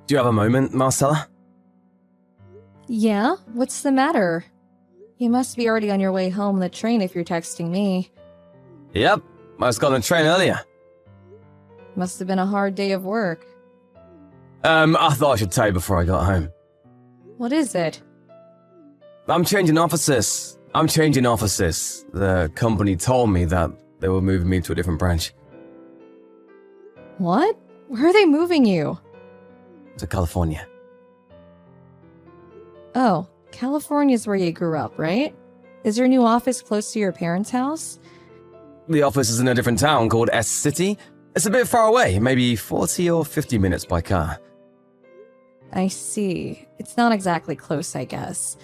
Do you have a moment, Marcella? Yeah? What's the matter? You must be already on your way home on the train if you're texting me. Yep, I just got on the train earlier. Must have been a hard day of work. I thought I should tell you before I got home. What is it? I'm changing offices. The company told me that they were moving me to a different branch. What? Where are they moving you? To California. Oh, California's where you grew up, right? Is your new office close to your parents' house? The office is in a different town called S-City. It's a bit far away, maybe 40 or 50 minutes by car. I see. It's not exactly close, I guess.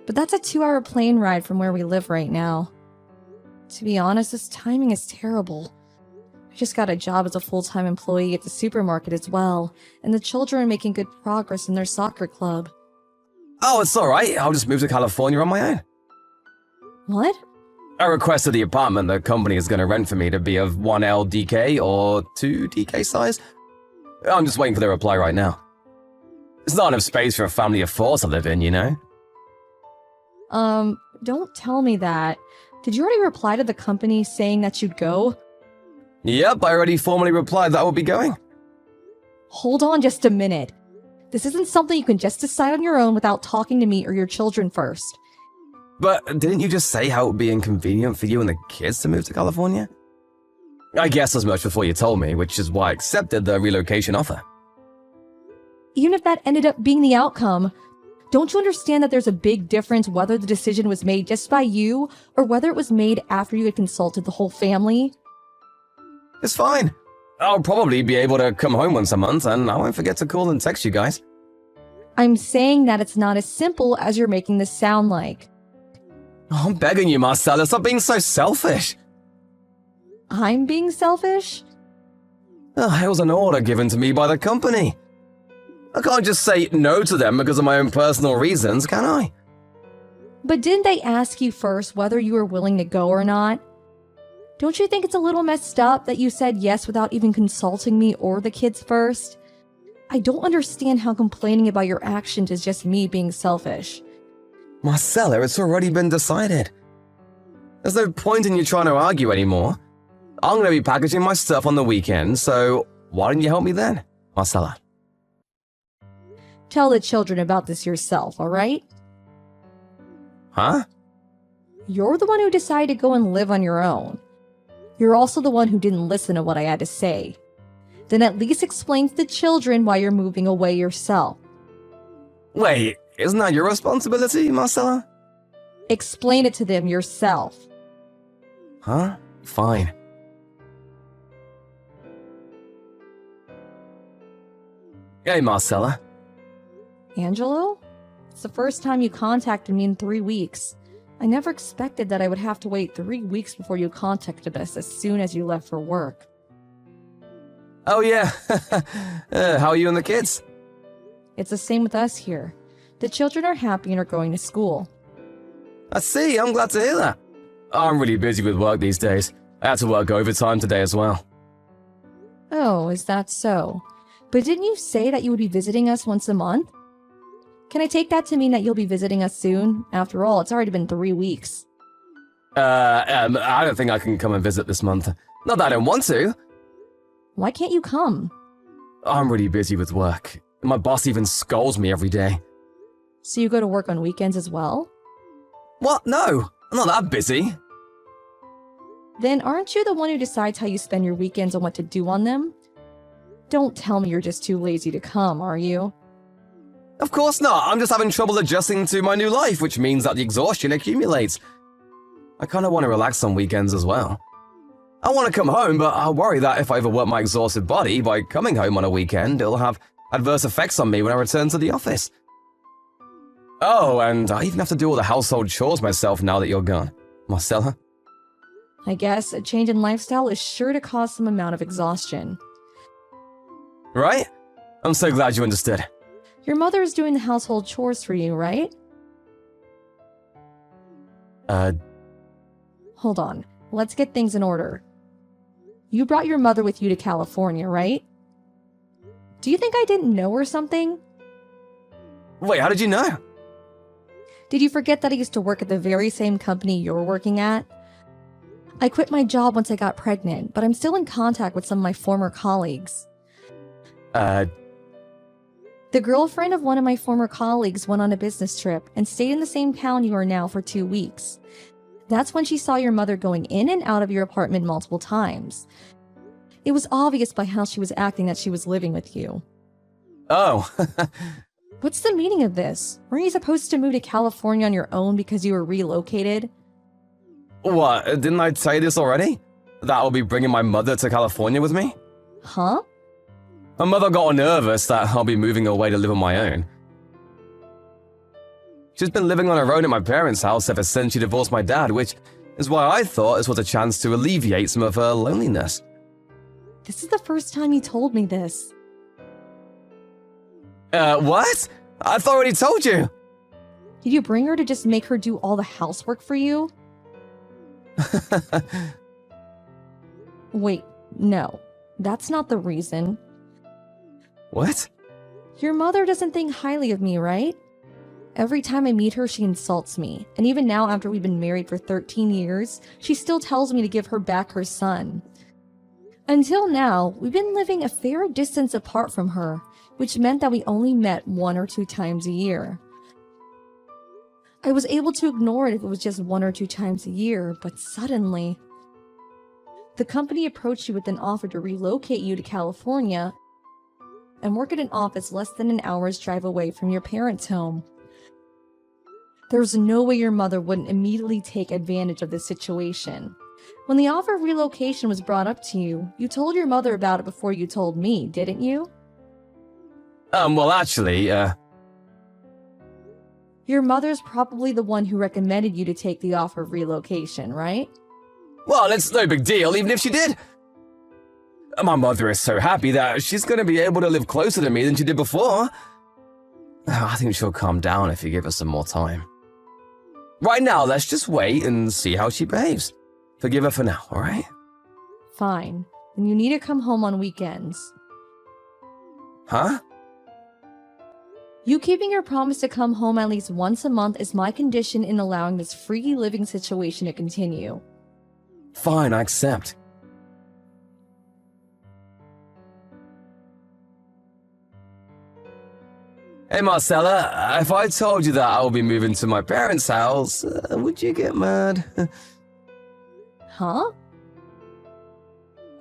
But that's a 2-hour plane ride from where we live right now. To be honest, this timing is terrible. I just got a job as a full-time employee at the supermarket as well, and the children are making good progress in their soccer club. Oh, it's alright. I'll just move to California on my own. What? I requested the apartment the company is going to rent for me to be of 1L DK or 2 DK size. I'm just waiting for their reply right now. There's not enough space for a family of 4 to live in, you know? Don't tell me that. Did you already reply to the company saying that you'd go? Yep, I already formally replied that I would be going. Hold on just a minute. This isn't something you can just decide on your own without talking to me or your children first. But didn't you just say how it would be inconvenient for you and the kids to move to California? I guessed as much before you told me, which is why I accepted the relocation offer. Even if that ended up being the outcome, don't you understand that there's a big difference whether the decision was made just by you or whether it was made after you had consulted the whole family? It's fine. I'll probably be able to come home once a month, and I won't forget to call and text you guys. I'm saying that it's not as simple as you're making this sound like. Oh, I'm begging you, Marcella, stop being so selfish. I'm being selfish? It was an order given to me by the company. I can't just say no to them because of my own personal reasons, can I? But didn't they ask you first whether you were willing to go or not? Don't you think it's a little messed up that you said yes without even consulting me or the kids first? I don't understand how complaining about your actions is just me being selfish. Marcella, it's already been decided. There's no point in you trying to argue anymore. I'm going to be packaging my stuff on the weekend, so why didn't you help me then, Marcella? Tell the children about this yourself, alright? Huh? You're the one who decided to go and live on your own. You're also the one who didn't listen to what I had to say. Then at least explain to the children why you're moving away yourself. Wait, isn't that your responsibility, Marcella? Explain it to them yourself. Huh? Fine. Hey, Marcella. Angelo? It's the first time you contacted me in 3 weeks. I never expected that I would have to wait 3 weeks before you contacted us as soon as you left for work. Oh yeah, how are you and the kids? It's the same with us here. The children are happy and are going to school. I see, I'm glad to hear that. I'm really busy with work these days. I had to work overtime today as well. Oh, is that so? But didn't you say that you would be visiting us once a month? Can I take that to mean that you'll be visiting us soon? After all, it's already been 3 weeks. I don't think I can come and visit this month. Not that I don't want to. Why can't you come? I'm really busy with work. My boss even scolds me every day. So you go to work on weekends as well? What? No, I'm not that busy. Then aren't you the one who decides how you spend your weekends and what to do on them? Don't tell me you're just too lazy to come, are you? Of course not. I'm just having trouble adjusting to my new life, which means that the exhaustion accumulates. I kind of want to relax on weekends as well. I want to come home, but I worry that if I overwork my exhausted body by coming home on a weekend, it'll have adverse effects on me when I return to the office. Oh, and I even have to do all the household chores myself now that you're gone. Marcella? I guess a change in lifestyle is sure to cause some amount of exhaustion. Right? I'm so glad you understood. Your mother is doing the household chores for you, right? Hold on. Let's get things in order. You brought your mother with you to California, right? Do you think I didn't know or something? Wait, how did you know? Did you forget that I used to work at the very same company you're working at? I quit my job once I got pregnant, but I'm still in contact with some of my former colleagues. The girlfriend of one of my former colleagues went on a business trip and stayed in the same town you are now for 2 weeks. That's when she saw your mother going in and out of your apartment multiple times. It was obvious by how she was acting that she was living with you. Oh. What's the meaning of this? Weren't you supposed to move to California on your own because you were relocated? What, didn't I tell you this already? That I'll be bringing my mother to California with me? Huh? My mother got nervous that I'll be moving away to live on my own. She's been living on her own at my parents' house ever since she divorced my dad, which is why I thought this was a chance to alleviate some of her loneliness. This is the first time you told me this. What? I thought I already told you. Did you bring her to just make her do all the housework for you? Wait, no. That's not the reason. What? Your mother doesn't think highly of me, right? Every time I meet her, she insults me. And even now, after we've been married for 13 years, she still tells me to give her back her son. Until now, we've been living a fair distance apart from her, which meant that we only met 1 or 2 times a year. I was able to ignore it if it was just 1 or 2 times a year, but suddenly, the company approached you with an offer to relocate you to California and work at an office less than an hour's drive away from your parents' home. There was no way your mother wouldn't immediately take advantage of this situation. When the offer of relocation was brought up to you, you told your mother about it before you told me, didn't you? Well, actually, Your mother's probably the one who recommended you to take the offer of relocation, right? well, it's no big deal, even if she did. My mother is so happy that she's going to be able to live closer to me than she did before. I think she'll calm down if you give her some more time. Right now, let's just wait and see how she behaves. Forgive her for now, alright? Fine. Then you need to come home on weekends. Huh? You keeping your promise to come home at least once a month is my condition in allowing this free living situation to continue. Fine, I accept. Hey Marcella, if I told you that I will be moving to my parents' house, would you get mad? Huh?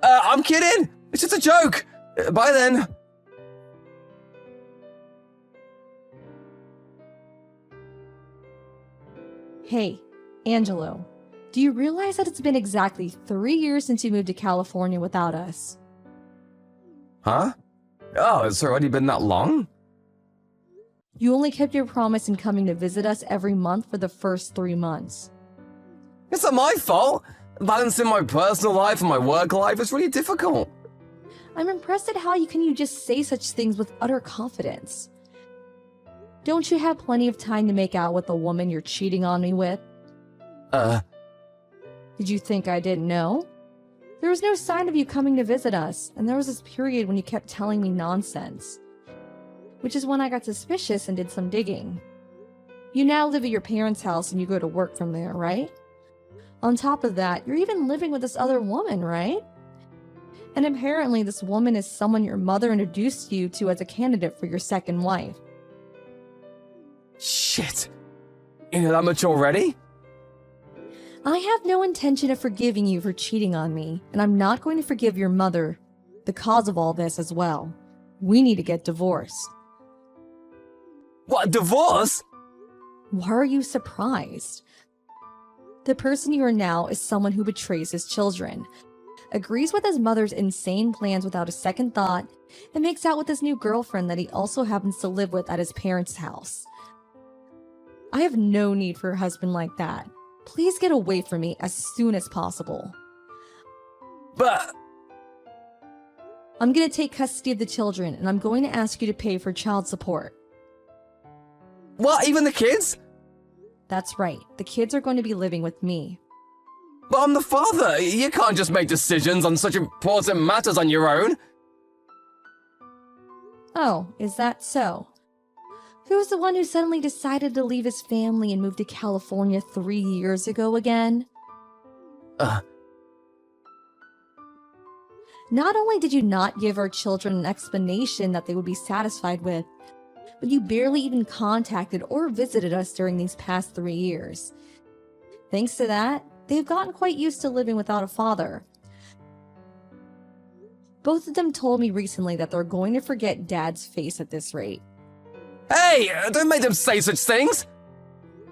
I'm kidding! It's just a joke! Bye then! Hey, Angelo, do you realize that it's been exactly 3 years since you moved to California without us? Huh? Oh, it's already been that long? You only kept your promise in coming to visit us every month for the first 3 months. It's not my fault. Balancing my personal life and my work life is really difficult. I'm impressed at how you just say such things with utter confidence. Don't you have plenty of time to make out with the woman you're cheating on me with? Did you think I didn't know? There was no sign of you coming to visit us, and there was this period when you kept telling me nonsense. Which is when I got suspicious and did some digging. You now live at your parents' house and you go to work from there, right? On top of that, you're even living with this other woman, right? And apparently this woman is someone your mother introduced you to as a candidate for your second wife. Shit. You know that much already? I have no intention of forgiving you for cheating on me, and I'm not going to forgive your mother, the cause of all this as well. We need to get divorced. What, divorce? Why are you surprised? The person you are now is someone who betrays his children, agrees with his mother's insane plans without a second thought, and makes out with his new girlfriend that he also happens to live with at his parents' house. I have no need for a husband like that. Please get away from me as soon as possible. But... I'm going to take custody of the children, and I'm going to ask you to pay for child support. What, even the kids? That's right. The kids are going to be living with me. But I'm the father. You can't just make decisions on such important matters on your own. Oh, is that so? Who's the one who suddenly decided to leave his family and move to California 3 years ago again? Uh, Not only did you not give our children an explanation that they would be satisfied with, but you barely even contacted or visited us during these past 3 years. Thanks to that, they've gotten quite used to living without a father. Both of them told me recently that they're going to forget Dad's face at this rate. hey, don't make them say such things!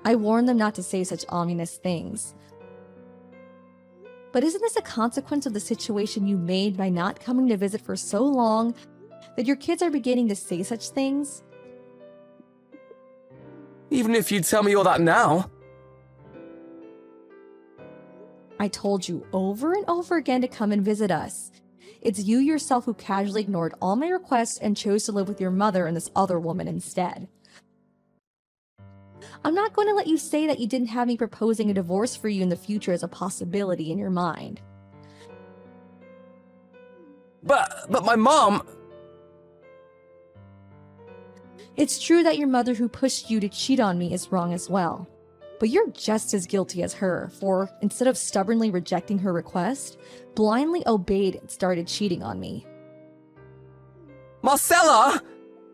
I warned them not to say such ominous things. But isn't this a consequence of the situation you made by not coming to visit for so long that your kids are beginning to say such things? Even if you tell me all that now. I told you over and over again to come and visit us. It's you yourself who casually ignored all my requests and chose to live with your mother and this other woman instead. I'm not going to let you say that you didn't have me proposing a divorce for you in the future as a possibility in your mind. But my mom... It's true that your mother who pushed you to cheat on me is wrong as well. But you're just as guilty as her, for instead of stubbornly rejecting her request, blindly obeyed and started cheating on me. Marcella!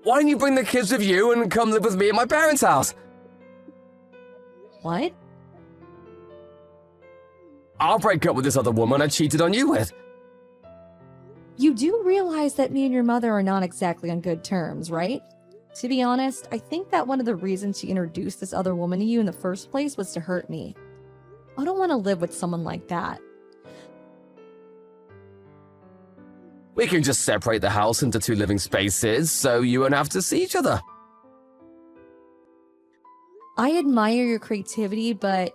Why don't you bring the kids with you and come live with me at my parents' house? What? I'll break up with this other woman I cheated on you with. You do realize that me and your mother are not exactly on good terms, right? To be honest, I think that one of the reasons she introduced this other woman to you in the first place was to hurt me. I don't want to live with someone like that. We can just separate the house into 2 living spaces so you won't have to see each other. I admire your creativity, but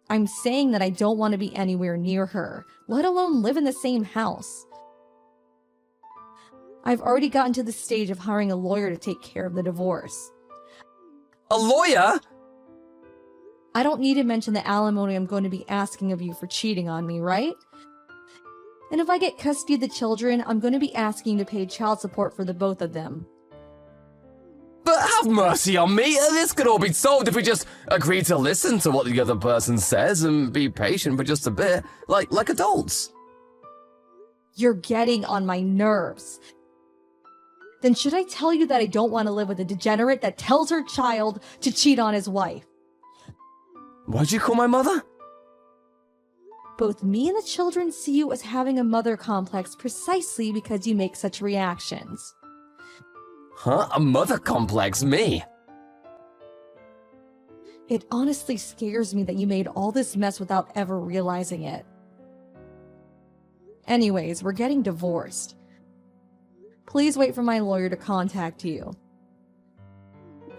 I'm saying that I don't want to be anywhere near her, let alone live in the same house. I've already gotten to the stage of hiring a lawyer to take care of the divorce. A lawyer? I don't need to mention the alimony I'm going to be asking of you for cheating on me, right? And if I get custody of the children, I'm going to be asking you to pay child support for the both of them. But have mercy on me. This could all be solved if we just agree to listen to what the other person says and be patient for just a bit, like adults. You're getting on my nerves. Then should I tell you that I don't want to live with a degenerate that tells her child to cheat on his wife? What'd you call my mother? Both me and the children see you as having a mother complex precisely because you make such reactions. Huh? A mother complex? Me? It honestly scares me that you made all this mess without ever realizing it. Anyways, we're getting divorced. Please wait for my lawyer to contact you.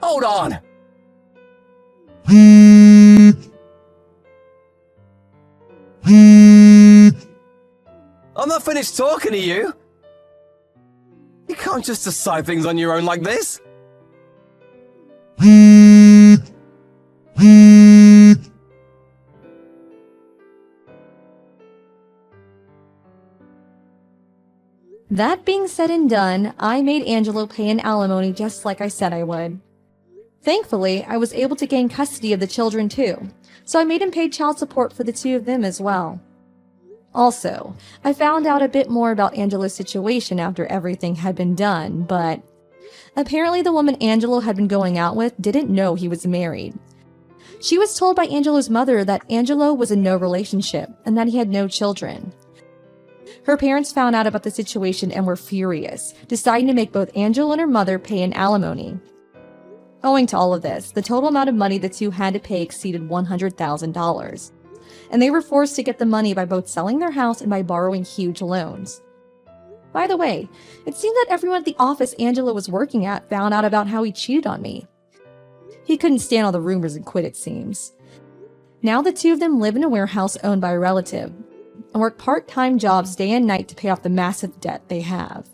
Hold on! I'm not finished talking to you! You can't just decide things on your own like this! That being said and done, I made Angelo pay an alimony just like I said I would. Thankfully, I was able to gain custody of the children too, so I made him pay child support for the 2 of them as well. Also, I found out a bit more about Angelo's situation after everything had been done, but apparently the woman Angelo had been going out with didn't know he was married. She was told by Angelo's mother that Angelo was in no relationship and that he had no children. Her parents found out about the situation and were furious, deciding to make both Angelo and her mother pay an alimony. Owing to all of this, the total amount of money the 2 had to pay exceeded $100,000, and they were forced to get the money by both selling their house and by borrowing huge loans. By the way, it seemed that everyone at the office Angelo was working at found out about how he cheated on me. He couldn't stand all the rumors and quit, it seems. Now the 2 of them live in a warehouse owned by a relative, and work part-time jobs day and night to pay off the massive debt they have.